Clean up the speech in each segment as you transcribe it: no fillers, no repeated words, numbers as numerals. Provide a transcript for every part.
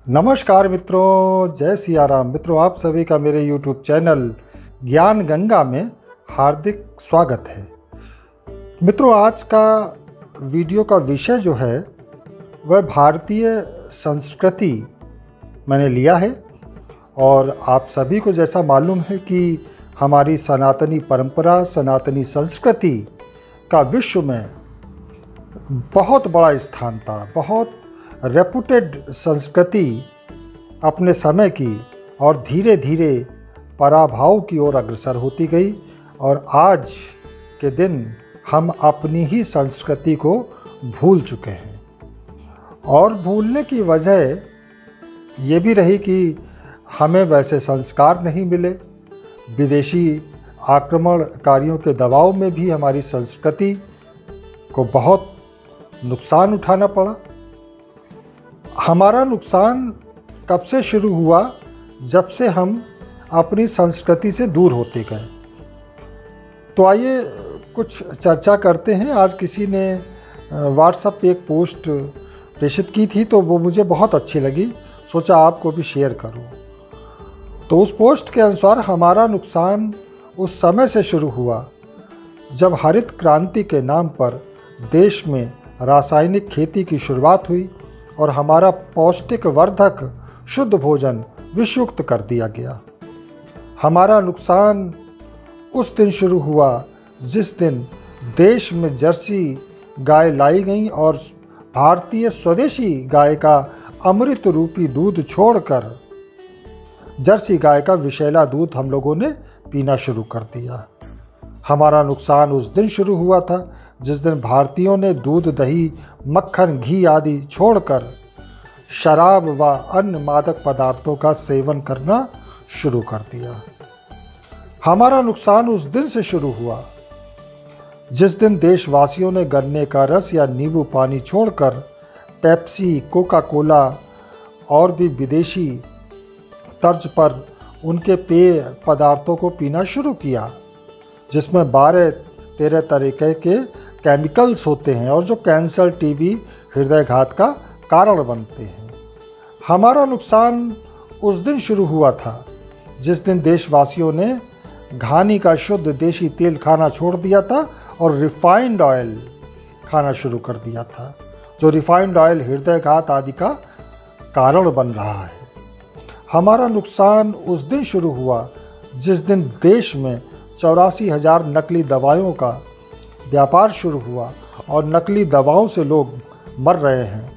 नमस्कार मित्रों, जय सिया राम। मित्रों, आप सभी का मेरे YouTube चैनल ज्ञान गंगा में हार्दिक स्वागत है। मित्रों, आज का वीडियो का विषय जो है वह भारतीय संस्कृति मैंने लिया है। और आप सभी को जैसा मालूम है कि हमारी सनातनी परंपरा, सनातनी संस्कृति का विश्व में बहुत बड़ा स्थान था। बहुत रेपुटेड संस्कृति अपने समय की और धीरे धीरे पराभव की ओर अग्रसर होती गई। और आज के दिन हम अपनी ही संस्कृति को भूल चुके हैं। और भूलने की वजह ये भी रही कि हमें वैसे संस्कार नहीं मिले। विदेशी आक्रमणकारियों के दबाव में भी हमारी संस्कृति को बहुत नुकसान उठाना पड़ा। हमारा नुकसान कब से शुरू हुआ? जब से हम अपनी संस्कृति से दूर होते गए। तो आइए कुछ चर्चा करते हैं। आज किसी ने व्हाट्सएप पे एक पोस्ट प्रेषित की थी, तो वो मुझे बहुत अच्छी लगी, सोचा आपको भी शेयर करूं। तो उस पोस्ट के अनुसार हमारा नुकसान उस समय से शुरू हुआ जब हरित क्रांति के नाम पर देश में रासायनिक खेती की शुरुआत हुई और हमारा पौष्टिक वर्धक शुद्ध भोजन विषयुक्त कर दिया गया। हमारा नुकसान उस दिन शुरू हुआ जिस दिन देश में जर्सी गाय लाई गई और भारतीय स्वदेशी गाय का अमृत रूपी दूध छोड़कर जर्सी गाय का विषैला दूध हम लोगों ने पीना शुरू कर दिया। हमारा नुकसान उस दिन शुरू हुआ था जिस दिन भारतीयों ने दूध, दही, मक्खन, घी आदि छोड़कर शराब व अन्य मादक पदार्थों का सेवन करना शुरू कर दिया। हमारा नुकसान उस दिन से शुरू हुआ जिस दिन देशवासियों ने गन्ने का रस या नींबू पानी छोड़कर पेप्सी, कोका कोला और भी विदेशी तर्ज पर उनके पेय पदार्थों को पीना शुरू किया, जिसमें 12-13 तरीके के केमिकल्स होते हैं और जो कैंसर, टीबी, हृदयघात का कारण बनते हैं। हमारा नुकसान उस दिन शुरू हुआ था जिस दिन देशवासियों ने घानी का शुद्ध देशी तेल खाना छोड़ दिया था और रिफाइंड ऑयल खाना शुरू कर दिया था, जो रिफाइंड ऑयल हृदयघात आदि का कारण बन रहा है। हमारा नुकसान उस दिन शुरू हुआ जिस दिन देश में 84,000 नकली दवाइयों का व्यापार शुरू हुआ और नकली दवाओं से लोग मर रहे हैं।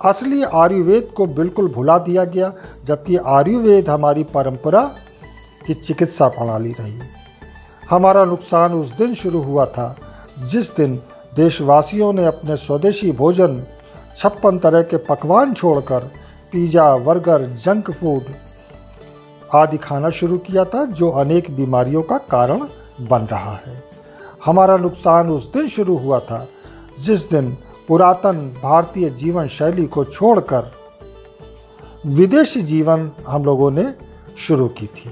असली आयुर्वेद को बिल्कुल भुला दिया गया, जबकि आयुर्वेद हमारी परंपरा की चिकित्सा प्रणाली रही। हमारा नुकसान उस दिन शुरू हुआ था जिस दिन देशवासियों ने अपने स्वदेशी भोजन 56 तरह के पकवान छोड़कर पिज़्ज़ा, बर्गर, जंक फूड आदि खाना शुरू किया था, जो अनेक बीमारियों का कारण बन रहा है। हमारा नुकसान उस दिन शुरू हुआ था जिस दिन पुरातन भारतीय जीवन शैली को छोड़कर विदेशी जीवन हम लोगों ने शुरू की थी।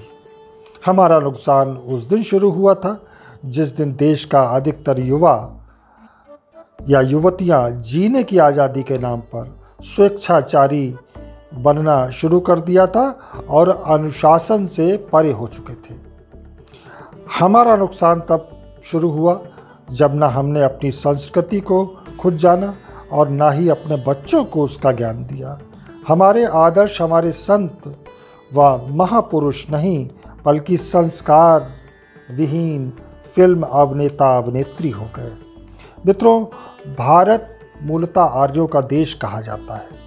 हमारा नुकसान उस दिन शुरू हुआ था जिस दिन देश का अधिकतर युवा या युवतियां जीने की आज़ादी के नाम पर स्वेच्छाचारी बनना शुरू कर दिया था और अनुशासन से परे हो चुके थे। हमारा नुकसान तब शुरू हुआ जब ना हमने अपनी संस्कृति को खुद जाना और ना ही अपने बच्चों को उसका ज्ञान दिया। हमारे आदर्श हमारे संत व महापुरुष नहीं बल्कि संस्कार विहीन फिल्म अभिनेता अभिनेत्री हो गए। मित्रों, भारत मूलतः आर्यों का देश कहा जाता है।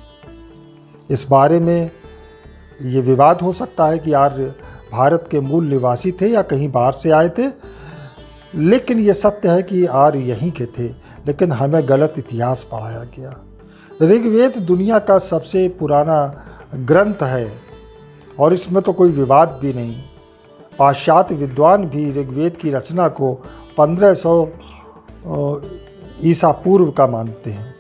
इस बारे में ये विवाद हो सकता है कि आर्य भारत के मूल निवासी थे या कहीं बाहर से आए थे, लेकिन ये सत्य है कि आर्य यहीं के थे, लेकिन हमें गलत इतिहास पढ़ाया गया। ऋग्वेद दुनिया का सबसे पुराना ग्रंथ है और इसमें तो कोई विवाद भी नहीं। पाश्चात्य विद्वान भी ऋग्वेद की रचना को 1500 ईसा पूर्व का मानते हैं।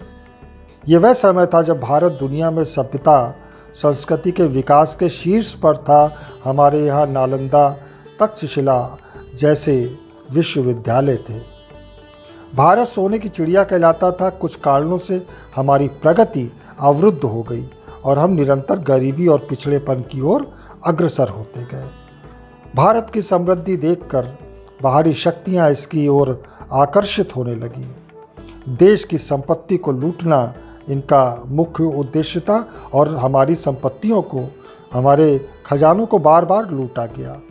ये वह समय था जब भारत दुनिया में सभ्यता संस्कृति के विकास के शीर्ष पर था। हमारे यहाँ नालंदा, तक्षशिला जैसे विश्वविद्यालय थे। भारत सोने की चिड़िया कहलाता था। कुछ कारणों से हमारी प्रगति अवरुद्ध हो गई और हम निरंतर गरीबी और पिछड़ेपन की ओर अग्रसर होते गए। भारत की समृद्धि देखकर बाहरी शक्तियां इसकी ओर आकर्षित होने लगी। देश की संपत्ति को लूटना इनका मुख्य उद्देश्य था और हमारी संपत्तियों को, हमारे खजानों को बार बार लूटा गया।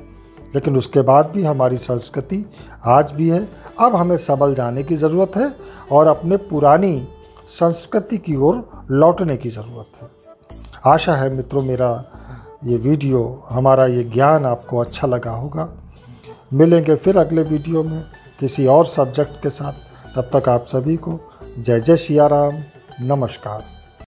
लेकिन उसके बाद भी हमारी संस्कृति आज भी है। अब हमें संभल जाने की ज़रूरत है और अपने पुरानी संस्कृति की ओर लौटने की ज़रूरत है। आशा है मित्रों मेरा ये वीडियो, हमारा ये ज्ञान आपको अच्छा लगा होगा। मिलेंगे फिर अगले वीडियो में किसी और सब्जेक्ट के साथ। तब तक आप सभी को जय जय सिया राम, नमस्कार।